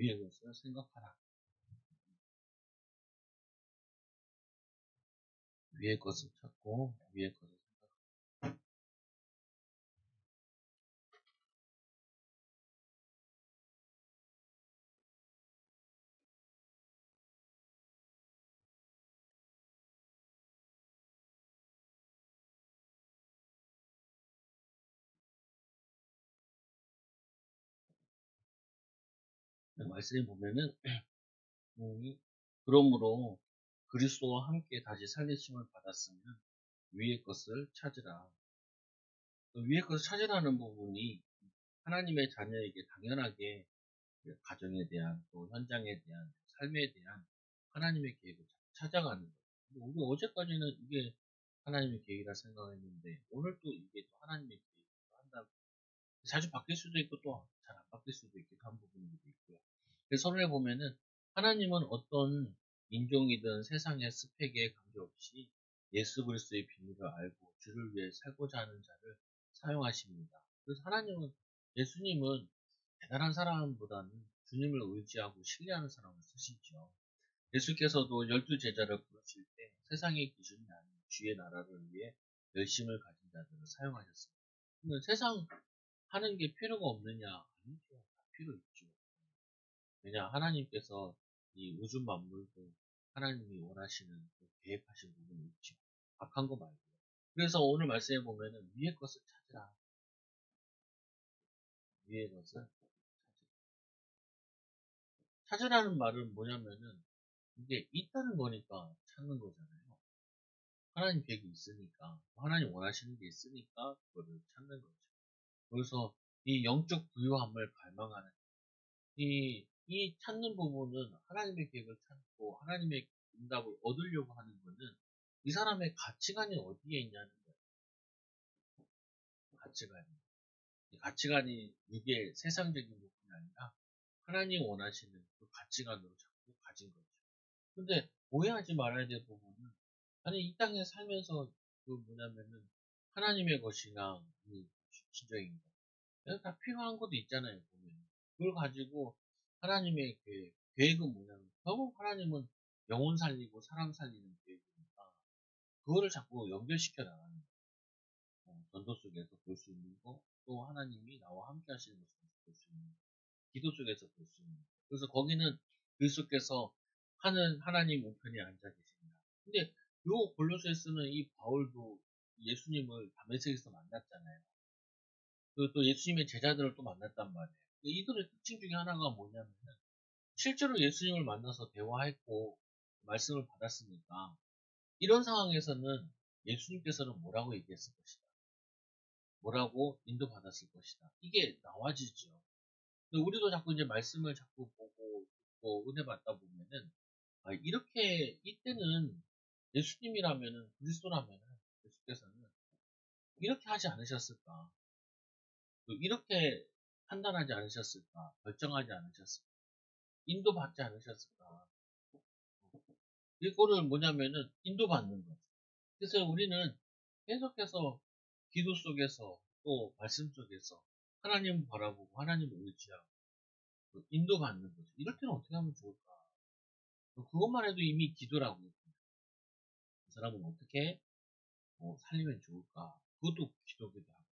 위의 것을 생각하라. 위의 것을 찾고 위의 것을 생각하라. 말씀에 보면은 그러므로 그리스도와 함께 다시 살리심을 받았으면 위의 것을 찾으라. 위의 것을 찾으라는 부분이 하나님의 자녀에게 당연하게 가정에 대한 또 현장에 대한 삶에 대한 하나님의 계획을 찾아가는 거예요. 우리 어제까지는 이게 하나님의 계획이라 생각했는데 오늘 또 이게 또 하나님의 계획이라 한다. 자주 바뀔 수도 있고 또 잘 안 바뀔 수도 있기도 한 부분도 있고요. 그래서 서론에 보면은 하나님은 어떤 인종이든 세상의 스펙에 관계없이 예수 그리스도의 비밀을 알고 주를 위해 살고자 하는 자를 사용하십니다. 그래서 하나님은 예수님은 대단한 사람보다는 주님을 의지하고 신뢰하는 사람을 쓰시죠. 예수께서도 12제자를 부르실 때 세상의 기준이 아닌 주의 나라를 위해 열심을 가진 자들을 사용하셨습니다. 그러면 세상 하는 게 필요가 없느냐? 아니죠. 다 필요 있죠. 왜냐, 하나님께서 이 우주 만물도 하나님이 원하시는 계획하신 부분이 있죠. 악한 거 말고. 그래서 오늘 말씀해 보면은 위의 것을 찾으라. 위의 것을 찾으라는 말은 뭐냐면은 이게 있다는 거니까 찾는 거잖아요. 하나님 계획이 있으니까, 하나님 원하시는 게 있으니까 그거를 찾는 거죠. 그래서 이 영적 부유함을 갈망하는 이 찾는 부분은 하나님의 계획을 찾고 하나님의 응답을 얻으려고 하는 거는 이 사람의 가치관이 어디에 있냐는 거예요. 가치관이. 이 가치관이 이게 세상적인 부분이 아니라 하나님 원하시는 그 가치관으로 자꾸 가진 거죠. 근데 오해하지 말아야 될 부분은 아니 이 땅에 살면서 그 뭐냐면은 하나님의 것이나 이 진정인 것. 다 필요한 것도 있잖아요, 보면. 그걸 가지고 하나님의 계획은 뭐냐면 결국 하나님은 영혼 살리고 사람 살리는 계획이니까 그거를 자꾸 연결시켜 나가는 거예요. 전도 속에서 볼 수 있는 거, 또 하나님이 나와 함께 하시는 것을 볼 수 있는 거, 기도 속에서 볼 수 있는 거. 그래서 거기는 그리스도께서 하는 하나님 우편에 앉아 계십니다. 근데 요 골로새서는 이 바울도 예수님을 다메섹에서 만났잖아요. 그리고 또 예수님의 제자들을 또 만났단 말이에요. 이들의 특징 중에 하나가 뭐냐면은 실제로 예수님을 만나서 대화했고 말씀을 받았으니까 이런 상황에서는 예수님께서는 뭐라고 얘기했을 것이다. 뭐라고 인도받았을 것이다. 이게 나와지죠. 근데 우리도 자꾸 이제 말씀을 자꾸 보고 듣고 은혜 받다 보면은 이렇게 이때는 예수님이라면은 그리스도라면은 예수께서는 이렇게 하지 않으셨을까? 이렇게 판단하지 않으셨을까? 결정하지 않으셨을까? 인도받지 않으셨을까? 이거를 뭐냐면은 인도받는 거죠. 그래서 우리는 계속해서 기도 속에서 또 말씀 속에서 하나님을 바라보고 하나님을 의지하고 인도받는 거죠. 이럴 때는 어떻게 하면 좋을까? 그것만 해도 이미 기도라고 했거든요. 그 사람은 어떻게 살리면 좋을까? 그것도 기도기도 하고.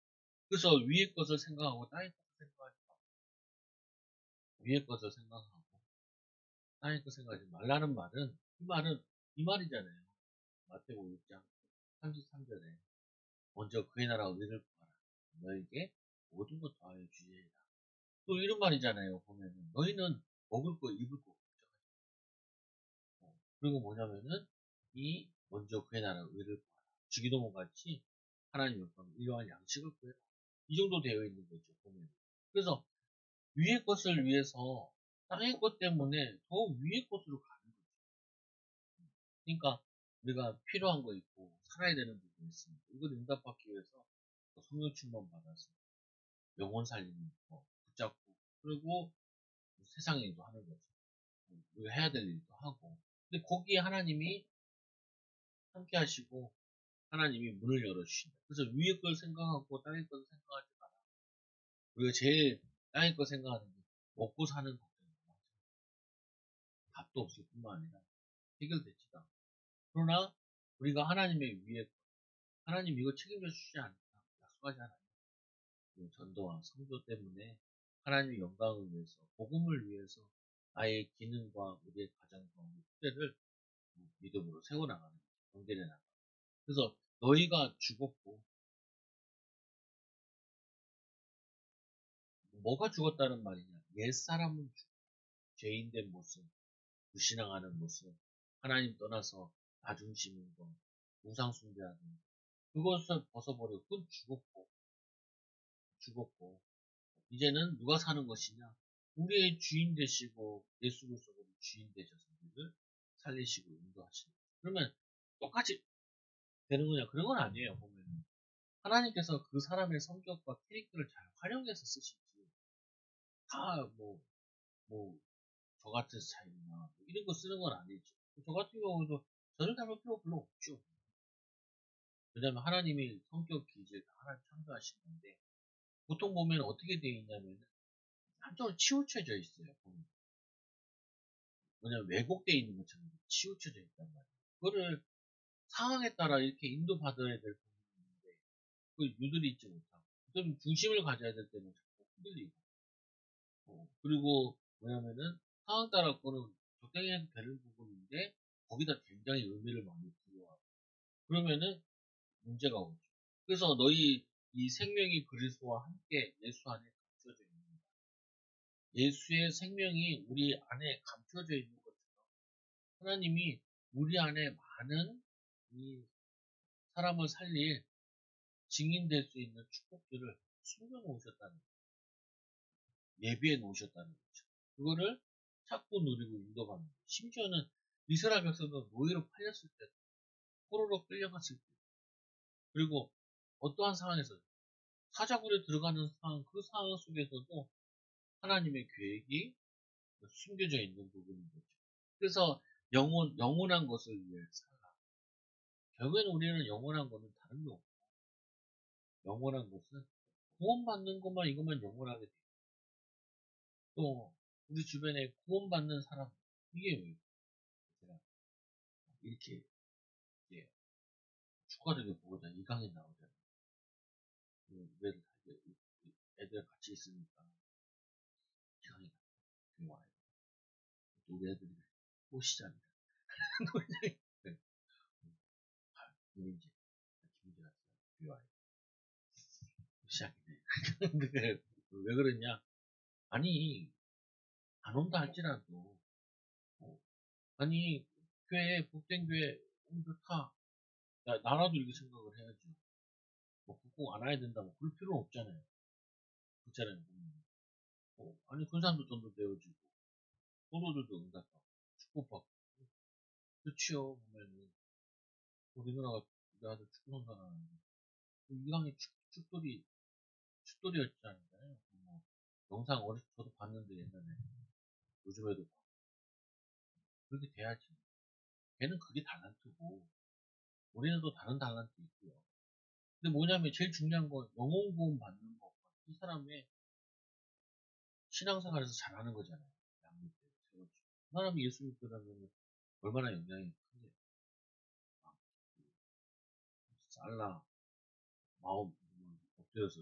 그래서 위의 것을 생각하고 땅의 것을 생각하지 말고 위의 것을 생각하고 땅의 것을 생각하지 말라는 말은 이 말은 이 말이잖아요. 마태복음 6장 33절에 먼저 그의 나라 의를 구하라. 너에게 모든 것 더하여 주리라. 또 이런 말이잖아요. 보면은 너희는 먹을 거 입을 거 걱정하지 마. 그리고 뭐냐면은 이 먼저 그의 나라 의를 구하라. 주기도문 같이 하나님 영광 일용할 양식을 구해라. 이 정도 되어 있는 거죠. 보면. 그래서 위의 것을 위해서 땅의 것 때문에 더 위의 것으로 가는 거죠. 그러니까 우리가 필요한 거 있고 살아야 되는 부분이 있습니다. 이걸 응답받기 위해서 성령 충만 받아서 영혼 살리는 거 붙잡고 그리고 세상 일도 하는 거죠. 우리가 해야 될 일도 하고. 근데 거기에 하나님이 함께 하시고 하나님이 문을 열어주신다. 그래서 위의 걸 생각하고 땅의 걸 생각하지 마라. 우리가 제일 땅의 걸 생각하는 게 먹고 사는 걱정이 많죠. 답도 없을 뿐만 아니라 해결되지도 않고. 그러나 우리가 하나님의 위에 하나님 이거 책임져 주지 않다 약속하지 않아요. 그 전도와 성도 때문에 하나님의 영광을 위해서 복음을 위해서 나의 기능과 우리의 가정과 우리 후대를 믿음으로 세워나가는 경계를 나가. 그래서 너희가 죽었고 뭐가 죽었다는 말이냐? 옛사람은 죄인된 모습, 불신앙하는 모습, 하나님 떠나서 나중심인 것, 우상 숭배하는 것, 그것을 벗어버리고 그건 죽었고 이제는 누가 사는 것이냐? 우리의 주인 되시고 예수 그리스도로 주인 되셔서 우리를 살리시고 인도하시는. 그러면 똑같이 되는 거냐? 그런 건 아니에요. 보면은 하나님께서 그 사람의 성격과 캐릭터를 잘 활용해서 쓰시지. 다 저 같은 스타일이나 이런 거 쓰는 건 아니죠. 저 같은 경우도 저를 닮을 필요 별로 없죠. 왜냐면 하나님이 성격 기질 다 하나님 창조하신 건데 보통 보면 어떻게 되어 있냐면 한쪽으로 치우쳐져 있어요. 보면. 왜냐면 왜곡되어 있는 것처럼 치우쳐져 있단 말이에요. 그거를 상황에 따라 이렇게 인도받아야 될 부분인데 그걸 유들이 있지 못하고 좀 중심을 가져야 될 때는 자꾸 흔들리고 그리고 뭐냐면은 상황 따라 그거는 적당히 해도 되는 부분인데 거기다 굉장히 의미를 많이 부여하고 그러면은 문제가 오죠. 그래서 너희 이 생명이 그리스도와 함께 예수 안에 감춰져 있는 예수의 생명이 우리 안에 감춰져 있는 것처럼 하나님이 우리 안에 많은 이 사람을 살릴 증인될 수 있는 축복들을 숨겨 놓으셨다는 거예요. 예비해 놓으셨다는 거죠. 그거를 찾고 누리고 인도받는 거예요. 심지어는 이스라엘 백성도 노예로 팔렸을 때, 포로로 끌려갔을 때, 그리고 어떠한 상황에서 사자굴에 들어가는 상황, 그 상황 속에서도 하나님의 계획이 숨겨져 있는 부분인 거죠. 그래서 영원한 것을 위해 살아. 결국에는 우리는 영원한 것은 다른 게 없고, 영원한 것은 구원받는 것만 이것만 영원하게 돼. 또 우리 주변에 구원받는 사람 이게 왜 이렇게 예, 축가적으로 보고자 이 강에 나오잖아요. 애들 같이 있으니까 이 강에 교회 와야 돼. 또 우리 애들이 꽃이잖아요. 노래장에 김민재 김민재 같은 교회 와야 돼. 시작이네. 왜 그러냐? 아니 안 온다 할지라도 아니 교회 복된 교회 좋다. 나라도 이렇게 생각을 해야지. 꼭 안 와야 된다고 그럴 필요는 없잖아요. 그렇잖아요. 아니 그 사람도 전도 되어지고 서로들도 응답하고 축복받고 그렇지요. 보면은 우리 누나가 우리 아들 축구 선수하는데 이강이 축돌이었잖아요. 뭐 영상 어렸을 때 저도 봤는데 옛날에 요즘에도 그렇게 돼야지. 걔는 그게 달란트고 우리는 또 다른 달란트 있고요. 근데 뭐냐면 제일 중요한 건 영혼 구원 받는 것과 이 사람의 신앙생활에서 잘하는 거잖아요. 양육대 세워주고 사람이 예수 믿더라면 얼마나 영향이 큰데 막 살라 마음 엎드려서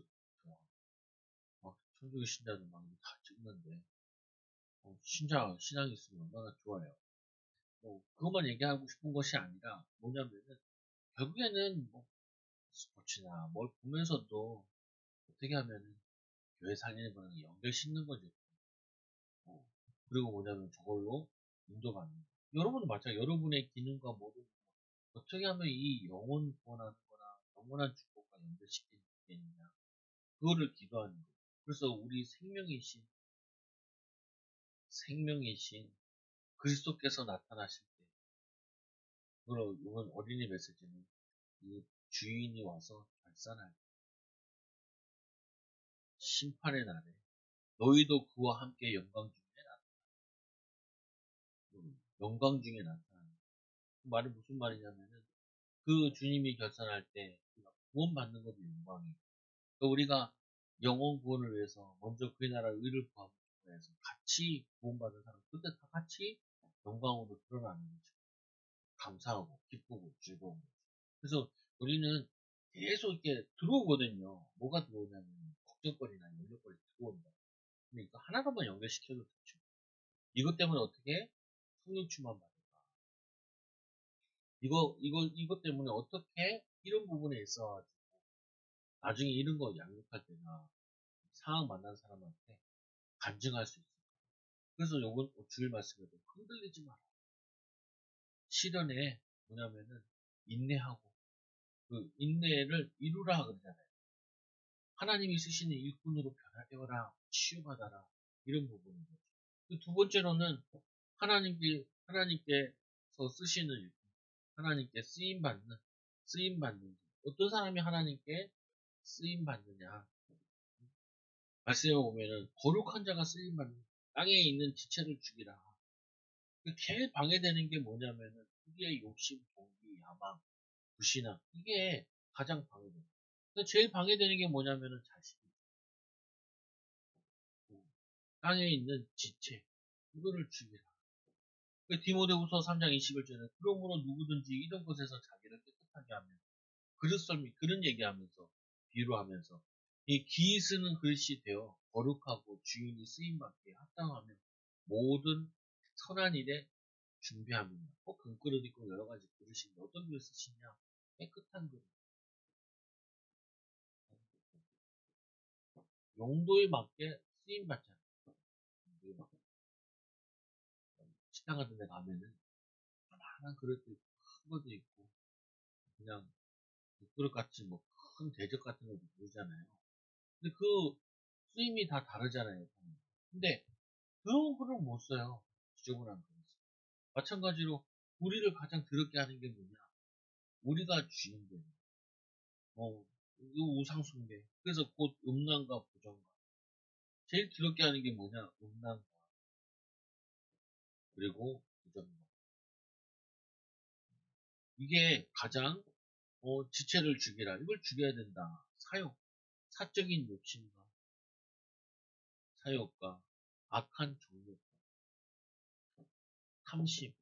막 천주교 신자들 막 다 찍는데 신앙이 있으면 얼마나 좋아요. 그것만 얘기하고 싶은 것이 아니라 뭐냐면은 결국에는 뭐 스포츠나 뭘 보면서도 어떻게 하면은 교회 살리는 거는 연결 싣는 거죠. 어, 그리고 뭐냐면 저걸로 인도받는 거. 여러분도 마찬가지. 여러분의 기능과 모든 어떻게 하면 이 영혼 구원하는 거나 영원한 축복과 연결시킬 수 있느냐. 그거를 기도하는 거예요. 그래서 우리 생명이신 그리스도께서 나타나실 때, 그리고 이번 어린이 메시지는 이 주인이 와서 결산할 심판의 날에 너희도 그와 함께 영광 중에 나타나는 그 말은 무슨 말이냐면은 그 주님이 결산할 때 구원받는 것도 영광이에요. 또 우리가 영혼 구원을 위해서 먼저 그의 나라 의를 구하기 위해서 같이 구원받은 사람 그때 다 같이 영광으로 드러나는 거죠. 감사하고 기쁘고 즐거운 거죠. 그래서 우리는 계속 이렇게 들어오거든요. 뭐가 들어오냐면 걱정거리나 염려거리 들어온다. 근데 이거 하나로만 연결시켜도 좋죠. 이것 때문에 어떻게 성령충만 받을까? 이것 때문에 어떻게 이런 부분에 있어 나중에 이런 거 양육할 때나 상황 만난 사람한테 간증할 수 있어요. 그래서 요번 주일 말씀에도 흔들리지 마라. 시련에 뭐냐면은 인내하고 그 인내를 이루라 그러잖아요. 하나님이 쓰시는 일꾼으로 변화되어라, 치유받아라 이런 부분인 거죠. 두 번째로는 하나님께서 쓰시는 일꾼, 하나님께 쓰임 받는 어떤 사람이 하나님께 쓰임 받느냐? 말씀에 보면은 거룩한 자가 쓰임 받는 땅에 있는 지체를 죽이라. 제일 방해되는 게 뭐냐면은 우리의 욕심, 동기, 야망, 불신앙 이게 가장 방해돼요. 제일 방해되는 게 뭐냐면은 자식, 땅에 있는 지체 이거를 죽이라. 디모데후서 3장 21절에 그러므로 누구든지 이런 것에서 자기를 깨끗하게 하면 그릇썰미 그런 얘기하면서 비유하면서 이 기 쓰는 그릇이 되어 거룩하고 주인이 쓰임받기에 합당하며 모든 선한 일에 준비합니다. 금그릇 있고 여러 가지 그릇인데 어떤 그릇 쓰시냐? 깨끗한 그릇. 용도에 맞게 쓰임받잖아요. 식당 같은 데 가면은 하나한 그릇도 있고 큰 것도 있고 그냥 그릇 같이 뭐 큰 대접 같은 것도 보이잖아요. 근데 그 쓰임이 다 다르잖아요. 근데 그런 거를 못 써요. 지저분한 그릇. 마찬가지로 우리를 가장 더럽게 하는 게 뭐냐? 우리가 주인공. 이 우상숭배. 그래서 곧 음란과 부정과. 제일 더럽게 하는 게 뭐냐? 음란과 그리고 부정과. 이게 가장 지체를 죽이라. 이걸 죽여야 된다. 사적인 욕심과 사욕과 악한 정욕, 탐심.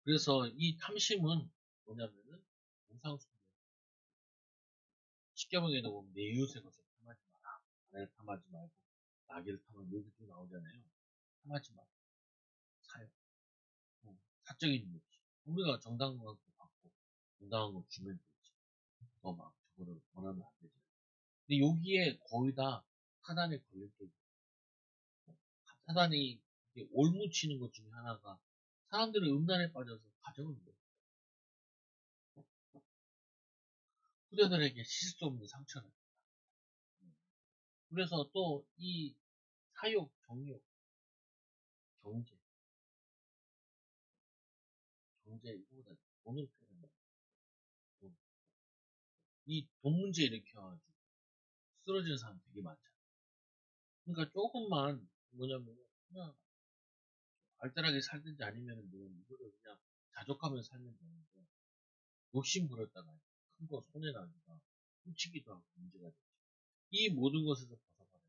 그래서 이 탐심은 뭐냐면은 우상숭배. 십계명에도 보면 내 이웃의 것을 탐하지 마라. 나를 탐하지 말고 나귀를 탐하는 여기 좀 나오잖아요. 탐하지 마라. 사욕. 사적인 욕심. 우리가 정당한 것도 받고 정당한 거 주면 되지. 더 막 저거를 원하면 안 되지. 근데 여기에 거의 다 사단에 걸릴 때 사단이 올무치는 것 중에 하나가 사람들은 음란에 빠져서 가정을 못 후대들에게 씻을 수 없는 상처를. 그래서 또 이 사욕, 정욕, 경제, 이거보다 돈을 표현한다. 이 돈 문제 일으켜가지고 쓰러지는 사람 되게 많잖아. 그러니까 조금만 뭐냐면 그냥 알뜰하게 살든지 아니면은 뭐 이거를 그냥 자족하면서 살면 되는데 욕심 부렸다가 큰 거 손해 나니까 훔치기도 하고 문제가 되죠. 이 모든 것에서 벗어나요.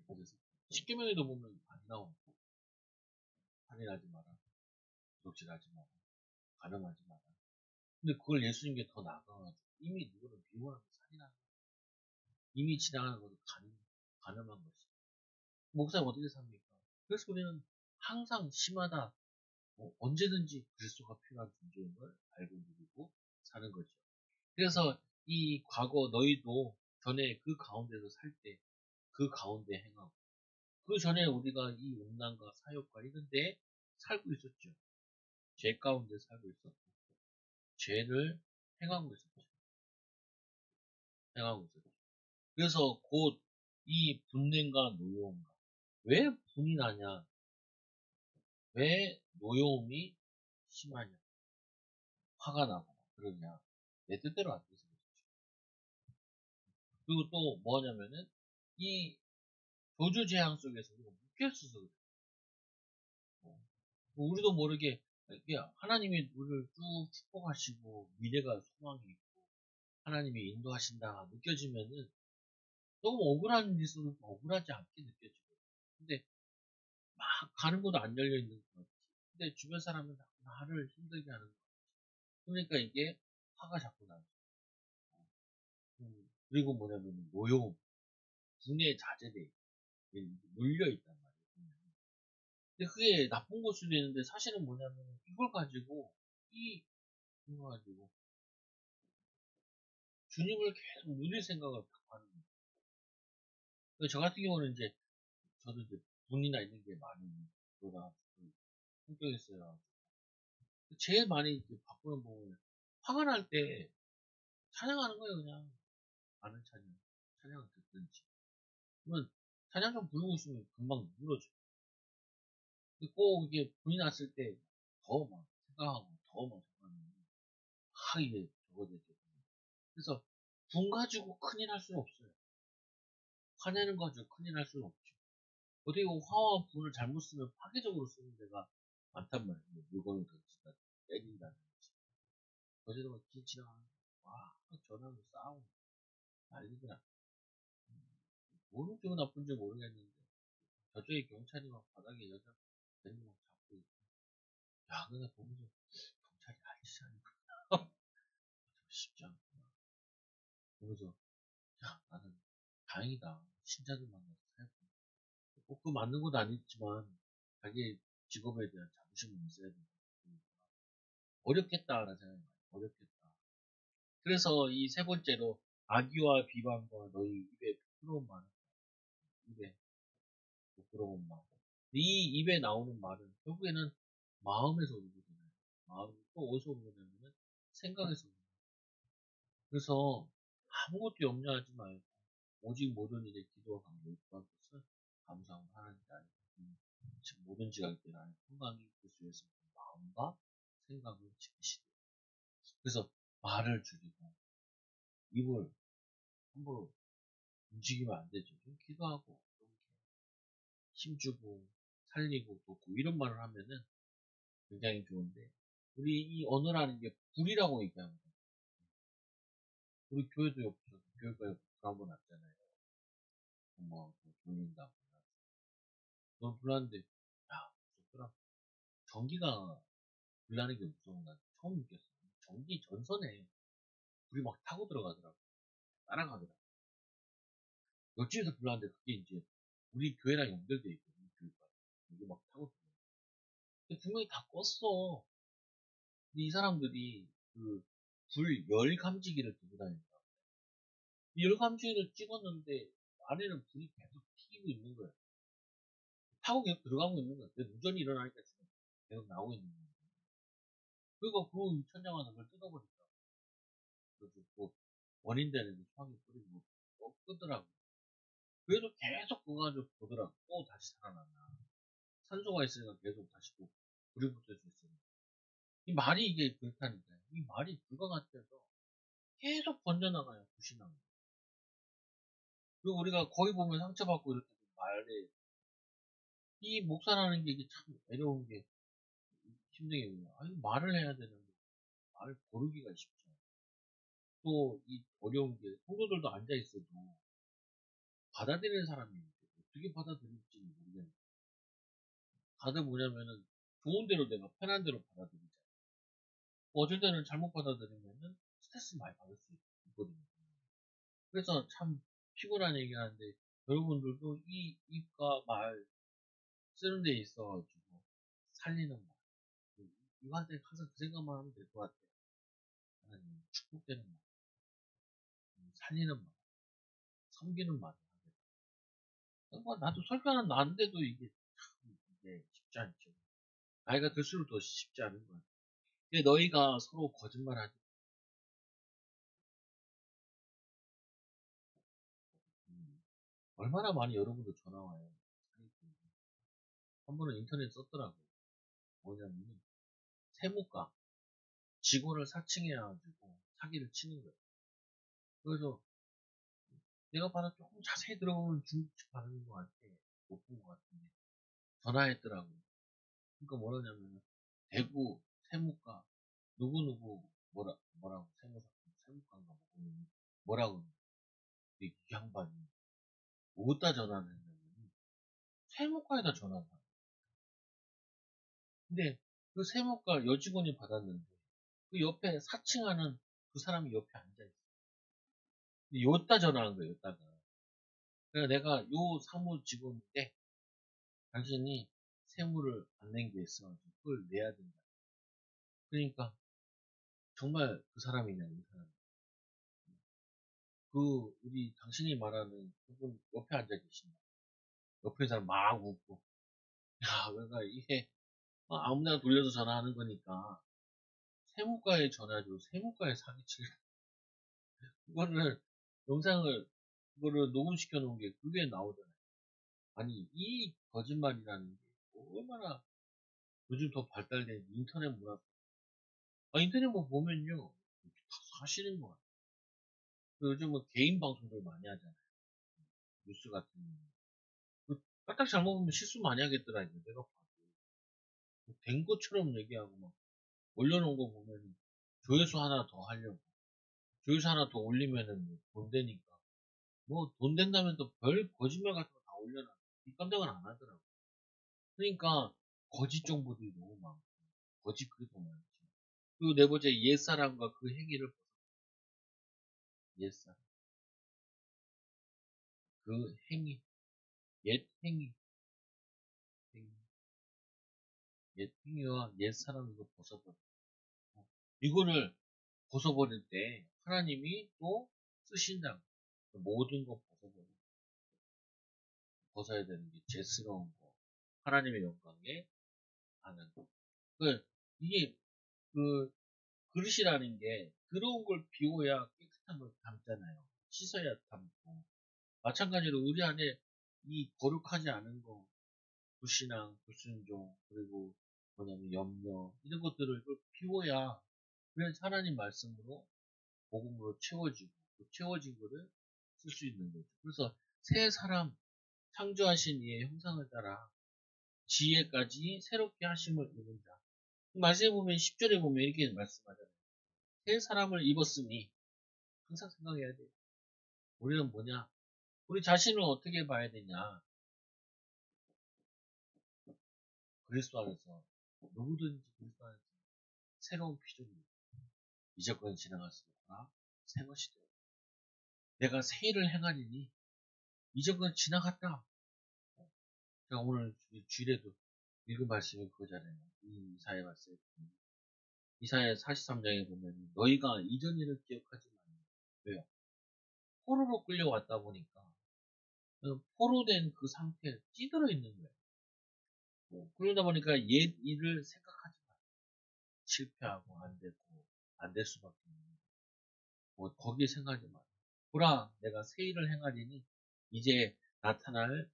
그래서 십계명에도 보면 많이 나와요. 살인하지 마라, 도둑질하지 마라, 가늠하지 마라. 근데 그걸 예수님께 더 나아가가지고 이미 누구를 미워하는 살인하는 이미 지나가는 것을 가늠한 것이. 목사님 어떻게 삽니까? 그래서 우리는 항상 심하다. 언제든지 그리스도가 필요한 존재인 걸 알고 누리고 사는 거죠. 그래서 이 과거 너희도 전에 그 가운데서 살 때 그 가운데 행하고 그 전에 우리가 이 음란과 사욕과 이런데 살고 있었죠. 죄 가운데 살고 있었고 죄를 행하고 있었죠. 행하고 있었죠. 그래서 곧 이 분냄과 노여움과 왜 분이 나냐? 왜 노여움이 심하냐? 화가 나고 그러냐? 내 뜻대로 안 돼서 그렇죠. 그리고 또 뭐냐면은 이 저주 재앙 속에서 우리가 묶여 있어서 그래요. 우리도 모르게 이게 하나님이 우리를 쭉 축복하시고 미래가 소망이 있고 하나님이 인도하신다 느껴지면은 너무 억울한 짓은 억울하지 않게 느껴지고. 근데 막 가는 곳도 안 열려 있는 것 같지. 근데 주변 사람은 자꾸 나를 힘들게 하는 거. 그러니까 이게 화가 자꾸 나죠. 그리고 뭐냐면 노여움, 분에 자제돼 물려 있단 말이에요. 근데 그게 나쁜 걸 수도 있는데 사실은 뭐냐면 이걸 가지고 이 이거 가지고 주님을 계속 누릴 생각을 자꾸 하는 거예요. 저 같은 경우는 이제 저도 이제 돈이나 있는 게 많은 그러다 성격이었어요. 제일 많이 이제 바꾸는 부분은 화가 날 때 찬양하는 거예요, 그냥. 아는 찬양을 듣든지. 그러면 찬양 좀 부르고 있으면 금방 늘어져. 꼭 이게 불이 났을 때 더 막 생각하고 더 막 생각하면 막 이게 저거 되죠. 그래서 분 가지고 큰일 할 수는 없어요. 화내는 거 가지고 큰일 할 수는 없죠. 어떻게 보면 화와 분을 잘못 쓰면 파괴적으로 쓰는 데가 많단 말이에요. 뭐 물건을 던진다, 때린다든지. 어제도 막 길 지나가는 와, 전화로 싸우고 난리더라. 뭐는 좋은 나쁜지 모르겠는데 저쪽에 경찰이 막 바닥에 여자 데리고 막 잡고 있고 야 그냥 보면서 경찰이 아니지 않을까 쉽지 않구나 그러면서 야 나는 다행이다 신자들 만나서 살고 꼭 그 맞는 것도 아니지만 자기 직업에 대한 자부심은 있어야 된다 어렵겠다라는 생각이 많이 어렵겠다 그래서 이 세 번째로 악의와 비방과 너희 입에 부끄러운 말 입에 부끄러운 말 이 입에 나오는 말은 결국에는 마음에서 오거든요. 마음이 또 어디서 오냐면은 생각에서 오는 거예요. 그래서 아무것도 염려하지 말고 오직 모든 일에 기도와 간구를 구할 것을 감사하고 하나님께 알고 지금 모든 지각에 나의 평강이 그리스도 예수 마음과 생각을 지키시되 그래서 말을 줄이고 입을 함부로 움직이면 안 되죠. 좀 기도하고 좀 힘주고 살리고 돕고 이런 말을 하면은 굉장히 좋은데 우리 이 언어라는 게 불이라고 얘기합니다. 우리 교회도 옆에서 교회가 옆에 불 한번 났잖아요. 뭐 돌린다고 너무 불났는데 야 무섭더라. 전기가 불나는 게 무서운 건 처음 느꼈어. 전기 전선에 불이 막 타고 들어가더라고. 따라가더라고. 옆집에서 불났는데 그게 이제 우리 교회랑 연결돼 있거든. 교회가 이게 막 타고 들어가. 근데 분명히 다 껐어. 근데 이 사람들이 그 불 열 감지기를 들고 다닌다. 열 감지기를 찍었는데 안에는 불이 계속 튀고 있는 거야. 타고 계속 들어가고 있는 거야. 근데 누전이 일어나니까 지금 계속 나오고 있는 거야. 그리고 그 천장안을 그걸 뜯어버리더라고. 그래서 뭐 원인 되는 게 소화기 뿌리고 또 끄더라고. 그래도 계속 그거 가지고 보더라고. 또 다시 살아났나. 산소가 있으니까 계속 다시 또 불이 붙을 수 있으니까. 이 말이 이게 그렇다니까요. 이 말이 불과 같아서 계속 번져나가요. 불이 나고. 그리고 우리가 거기 보면 상처받고 이럴 때도 말에 이 목사라는 게 이게 참 어려운 게 힘든 게 뭐냐. 아니 말을 해야 되는데 말을 고르기가 쉽지 않아. 또 이 어려운 게 성도들도 앉아 있어도 받아들이는 사람이 있는데 어떻게 받아들일지 모르겠네. 다들 뭐냐면은 좋은 대로 내가 편한 대로 받아들이잖아. 어쩔 때는 잘못 받아들이면은 스트레스 많이 받을 수 있거든요. 그래서 참 피곤한 얘기 하는데 여러분들도 이 입과 말 쓰는 데 있어가지고 살리는 말. 이한테 항상 그 생각만 하면 될 것 같아요. 하나님 축복되는 말, 살리는 말, 섬기는 말. 그러니까 나도 설교는 나는데도 이게 참 이게 쉽지 않죠. 나이가 들수록 더 쉽지 않은 거야. 근데 너희가 서로 거짓말하지. 얼마나 많이 여러분도 전화 와요. 한 번은 인터넷 썼더라고. 뭐냐면 세무과 직원을 사칭해가지고 사기를 치는 거예요. 그래서 내가 봐도 조금 자세히 들어보면 중국집 반응인 것 같아. 못 본 것 같은데 전화했더라고. 그러니까 뭐라냐면 대구 세무과 누구누구 뭐라고 세무사 세무과인가 뭐라고 이 양반이 어디다 전화를 했냐면 세무과에다 전화를 한 거예요. 근데 그 세무과 여직원이 받았는데 그 옆에 사칭하는 그 사람이 옆에 앉아있어. 여기다 전화한 거예요, 여기다가. 그래서 내가 요 사무 직원인데 당신이 세무를 안 낸 게 있어가지고 그걸 내야 된다. 그러니까 정말 그 사람이냐, 이 사람. 그 우리 당신이 말하는 그분 옆에 앉아 계신다. 옆에 사람 막 웃고. 야, 그러니까 이게 아무나 돌려서 전화하는 거니까 세무과에 전화해도 세무과에 사기칠. 그거를 영상을 그거를 녹음시켜 놓은 게 그게 나오잖아요. 아니 이 거짓말이라는 게 얼마나 요즘 더 발달된 인터넷 문화. 인터넷 뭐 보면요 다 사실인 것 같아요. 요즘은 개인 방송들 많이 하잖아요. 뉴스 같은 거. 까딱 잘못 보면 실수 많이 하겠더라고요. 내가 봐도. 된 것처럼 얘기하고 막 올려놓은 거 보면 조회수 하나 더 하려고. 조회수 하나 더 올리면은 뭐돈 되니까. 뭐 돈 된다면 또 별 거짓말 같은 거 다 올려놔. 깜짝은 안 하더라고. 그러니까 거짓 정보들이 너무 많고 거짓 글도 많지. 그리고 네 번째 옛사람과 그 행위를 옛사람 그 행위 옛 행위 행위 옛 행위와 옛사람 이거 벗어버려. 이거를 벗어버릴 때 하나님이 또 쓰신다고. 모든 거 벗어야 되는 게 죄스러운 거 하나님의 영광에 하는 거. 이게 그 그릇이라는 게 더러운 걸 비워야 깨끗한 걸 담잖아요. 씻어야 담고. 마찬가지로 우리 안에 이 거룩하지 않은 거, 불신앙, 불순종, 그리고 뭐냐면 염려, 이런 것들을 좀 비워야, 그래야 하나님 말씀으로, 복음으로 채워지고, 그 채워진 거를 쓸 수 있는 거죠. 그래서 새 사람, 창조하신 이의 형상을 따라 지혜까지 새롭게 하심을 입은 자. 말씀에 보면, 10절에 보면 이렇게 말씀하잖아요. 새 사람을 입었으니, 항상 생각해야 돼요. 우리는 뭐냐? 우리 자신을 어떻게 봐야 되냐? 그리스도 안에서 누구든지 그리스도 안에서 새로운 피조물이 이적은 지나갈 수 없구나 새 것이 되어 내가 새 일을 행하리니 이적은 지나갔다. 제가 오늘 주일에도 읽은 말씀이 그거잖아요. 이 이사야 말씀. 이사야 43장에 보면 너희가 이전 일을 기억하지 말라. 왜요? 포로로 끌려왔다 보니까 포로된 그 상태에 찌들어 있는 거예요. 그러다 보니까 옛 일을 생각하지 마. 실패하고 안 되고 안 될 수밖에 없는 거기에 생각하지 마. 보라 내가 새 일을 행하리니 이제 나타날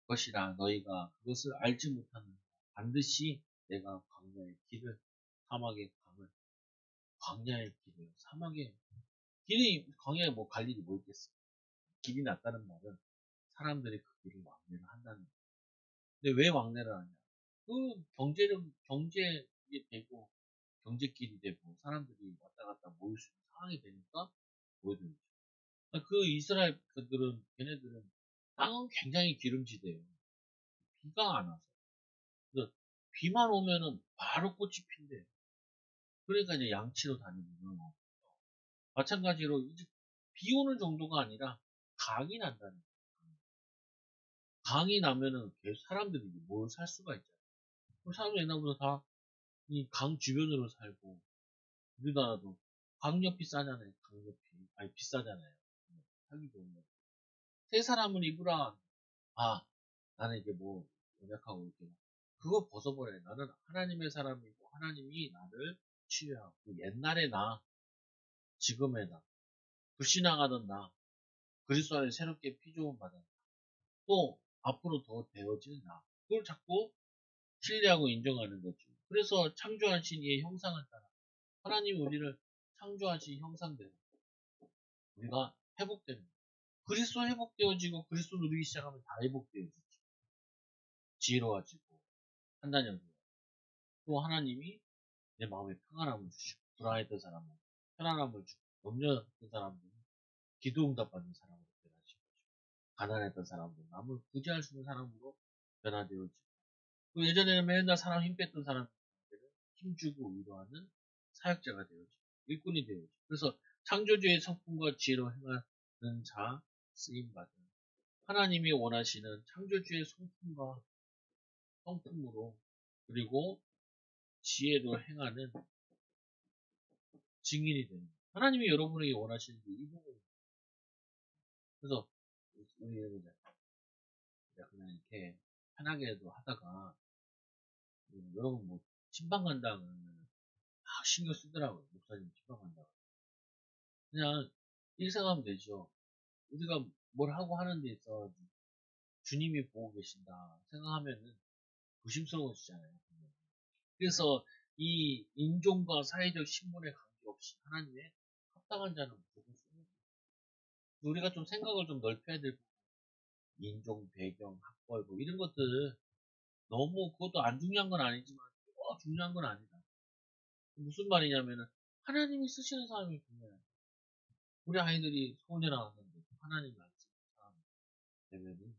것이라 너희가 그것을 알지 못하는 반드시 내가 광야의 길을 사막의 강을 광야의 길을 사막의 길이 광야에 뭐 갈 일이 뭐 있겠어. 길이 낫다는 말은 사람들이 그 길을 왕래를 한다는 거야. 근데 왜 왕래를 하냐? 그 경제력 경제 이게 되고 경제길이 되고 사람들이 왔다 갔다 모일 수 있는 상황이 되니까 모여드는 거죠. 그 이스라엘 그들은 걔네들은 땅은 굉장히 기름지대요. 비가 안 와서. 그래서 비만 오면은 바로 꽃이 핀대요. 그러니까 이제 양치로 다니는 거. 마찬가지로 이제 비 오는 정도가 아니라 강이 난다는 거예요. 강이 나면은 계속 사람들이 뭘 살 수가 있잖아요. 그럼 사람들이 옛날부터 다 이 강 주변으로 살고 우리나라도 강옆이 싸잖아요. 강옆이 아니 비싸잖아요. 살기 좋은 거. 새 사람을 입으라. 아 나는 이게 뭐 연약하고 이렇게 그거 벗어버려요. 나는 하나님의 사람이고 하나님이 나를 치유하고 옛날의 나 지금의 나 불신앙하던 나 그리스도 안에 새롭게 피조금 받은 또 앞으로 더 되어질 나 그걸 자꾸 신뢰하고 인정하는 거죠. 그래서 창조하신 이의 형상을 따라 하나님이 우리를 창조하신 형상대로 우리가 회복되는 거예요. 그리스도 회복되어지고 그리스도 누리기 시작하면 다 회복되어지죠. 지혜로워지고 판단력 또 하나님이 내 마음에 평안함을 주시고 불안했던 사람은 편안함을 주고 염려했던 사람들은 기도 응답 받는 사람으로 변하신 거죠. 가난했던 사람도 남을 구제할 수 있는 사람으로 변화되어지고, 또 예전에는 맨날 사람 힘 뺐던 사람들은 힘주고 위로하는 사역자가 되어지고 일꾼이 되어지고, 그래서 창조주의 성품과 지혜로 행하는 자 쓰임받은, 하나님이 원하시는 창조주의 성품과 성품으로 그리고 지혜로 행하는 증인이 되는 거예요. 하나님이 여러분에게 원하시는 게 이 부분이에요. 그래서 우리 그냥 이렇게 편하게도 하다가 여러분 뭐 침방 간다 그러면 막 신경 쓰더라고요. 목사님 침방 간다. 그냥 이렇게 생각하면 되죠. 우리가 뭘 하고 하는 데 있어 주님이 보고 계신다 생각하면은 조심스러워지잖아요. 그래서 이 인종과 사회적 신분에 관계없이 하나님의 합당한 자는 무조건 쓰는 거예요. 우리가 좀 생각을 좀 넓혀야 될 부분, 인종, 배경, 학벌 뭐 이런 것들 너무 그것도 안 중요한 건 아니지만 중요한 건 아니다. 무슨 말이냐면은 하나님이 쓰시는 사람이 중요해요. 우리 아이들이 서울대 나왔는데 하나님이 안 쓰는 사람 되면은,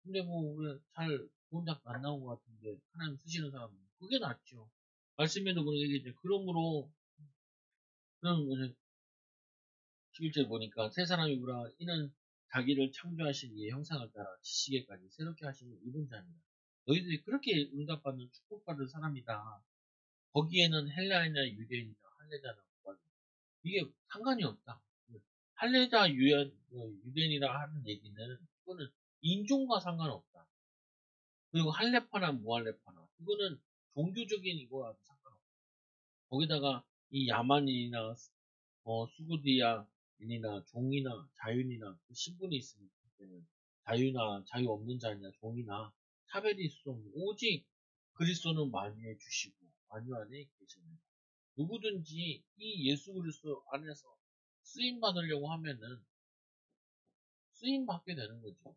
근데 뭐 우리 잘 좋은 작도 안 나온 것 같은데 하나님 쓰시는 사람은 그게 낫죠. 말씀에도 그런 얘기죠. 그러므로 그런 거죠. 11절 보니까 세 사람이구나 이는 자기를 창조하신 이의 형상을 따라 지시기까지 새롭게 하시는 이분 자입니다. 너희들이 그렇게 응답받는 축복받은 사람이다. 거기에는 헬라인이나 유대인이나 할례자나 무관이다. 이게 상관이 없다. 할례자 유대인이라 하는 얘기는 이거는 인종과 상관없다. 그리고 할례파나 무할례파나 이거는 종교적인 이거와도 상관없다. 거기다가 이 야만인이나 수구디아인이나 종이나 자윤이나 그 신분이 있으면 그때는 자유나 자유 없는 자냐 종이나 차별이 있을 수 없는, 오직 그리스도는 만유해 주시고 만유 안에 계십니다. 누구든지 이 예수 그리스도 안에서 쓰임 받으려고 하면은 쓰임 받게 되는 거죠.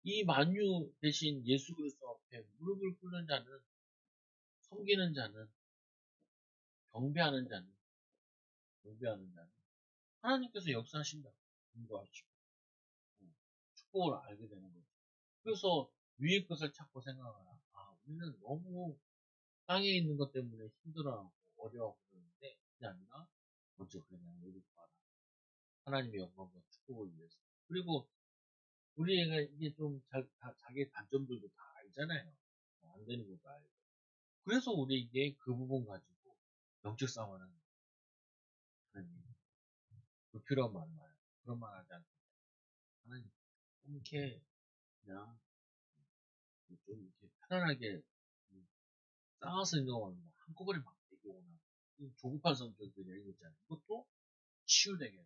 이 만유 대신 예수 그리스도 앞에 무릎을 꿇는 자는, 섬기는 자는, 경배하는 자는, 경배하는 자는 하나님께서 역사하신다. 인도하시고 축복을 알게 되는 거죠. 그래서 위의 것을 찾고 생각하라. 우리는 너무 땅에 있는 것 때문에 힘들어하고 어려워하고 그러는데 그게 아니라 먼저 그냥 여기 봐라. 하나님의 영광과 축복을 위해서. 그리고 우리가 이게 좀 자기의 단점들도 다 알잖아요. 안 되는 것도 알고. 그래서 우리에게 그 부분 가지고 영적 싸움하는 하나님. 불필요한 말은 말이야. 그런 말 하지 않고 하나님 이렇게 그냥 좀 이렇게 편안하게 쌓아서 있는 한꺼번에 막 얘기오나 조급한 성격들이 이런 있잖아요. 이것도 치유되게.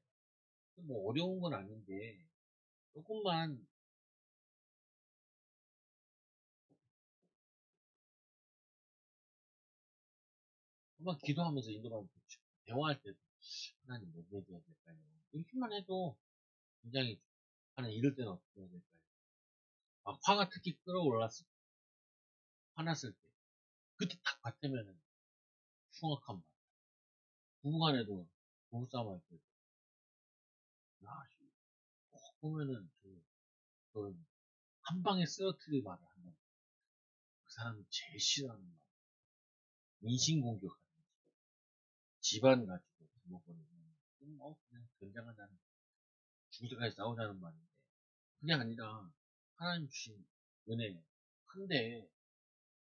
뭐 어려운 건 아닌데 조금만 조금만 기도하면서 인도만 대화할 때도 하나님 뭐 얘기해야 될까요? 이렇게만 해도 굉장히 하나님 이럴 때는 어떻게 해야 될까요? 막 화가 특히 끌어올랐을 때, 화났을 때 그때 딱 받으면은 흉악한 말. 부부간에도 부부싸움 할 때, 야, 꼭 보면은 한 방에 쓰러트릴 말을 한다. 그 사람이 제일 싫어하는 말. 인신공격하는 거지. 집안 가지고 부모버리면 뭐 그냥 전쟁하자는, 죽을 때까지 싸우자는 말인데 그게 아니라 하나님 주신 은혜 큰데,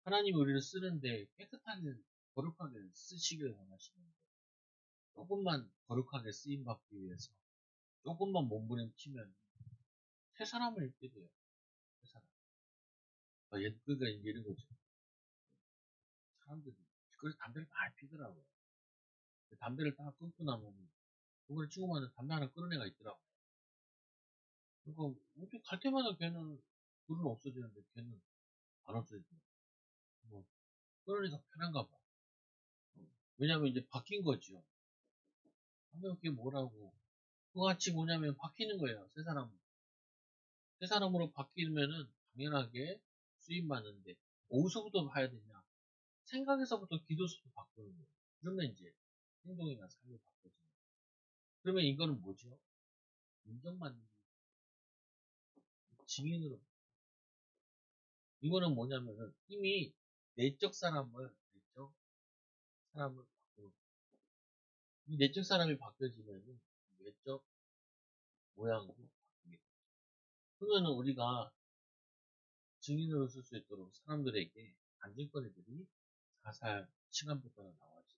하나님이 우리를 쓰는데 깨끗하게 거룩하게 쓰시길 원하시는데 조금만 거룩하게 쓰임받기 위해서 조금만 몸부림치면 새 사람을 입게 돼요. 새 사람. 그러니까 이제 이런 거죠. 사람들이 그래서 담배를 많이 피더라고요. 담배를 딱 끊고 나면 그걸 친구만은 담배 하나 끊은 애가 있더라고요. 그러니까 어떻게 갈 때마다 걔는 불은 없어지는데 걔는 안 없어지더라고요. 뭐 끊으니까 편한가 봐. 왜냐면 이제 바뀐 거죠. 담배 피게 뭐라고. 그거 같이 뭐냐면 바뀌는 거예요. 새 사람으로. 새 사람으로 바뀌면은 당연하게 수입 받는데 어디서부터 봐야 되냐? 생각에서부터 기도서부터 바꾸는 거예요. 그러면 이제 행동이나 삶이 바뀌어지는 거예요. 그러면 이거는 뭐죠? 인정받는 거예요. 증인으로. 이거는 뭐냐면은 이미 내적 사람을 바꾸는. 이 내적 사람이 바뀌어지면은 외적 모양으로 바뀌게. 그러면은 우리가 증인으로 쓸 수 있도록 사람들에게 간증거리들이 자살 시간부터 나와지.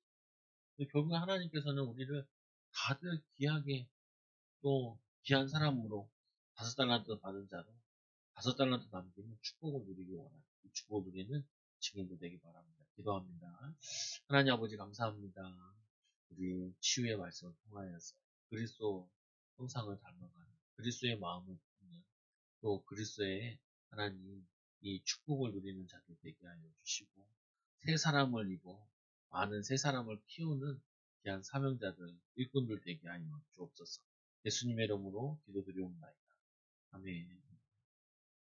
결국 하나님께서는 우리를 다들 귀하게 또 귀한 사람으로 5달란트 받은 자로 5달란트 남기는 축복을 누리기 원합니다. 이 축복을 누리는 증인도 되기 바랍니다. 기도합니다. 하나님 아버지 감사합니다. 우리 치유의 말씀을 통하여서 그리스도 형상을 닮아가는 그리스도의 마음을 품는 또 그리스도의 하나님 이 축복을 누리는 자들 되게 하여 주시고 새 사람을 입어 많은 새 사람을 키우는 귀한 사명자들 일꾼들 되게 하여 주옵소서. 예수님의 이름으로 기도드리옵나이다. 아멘.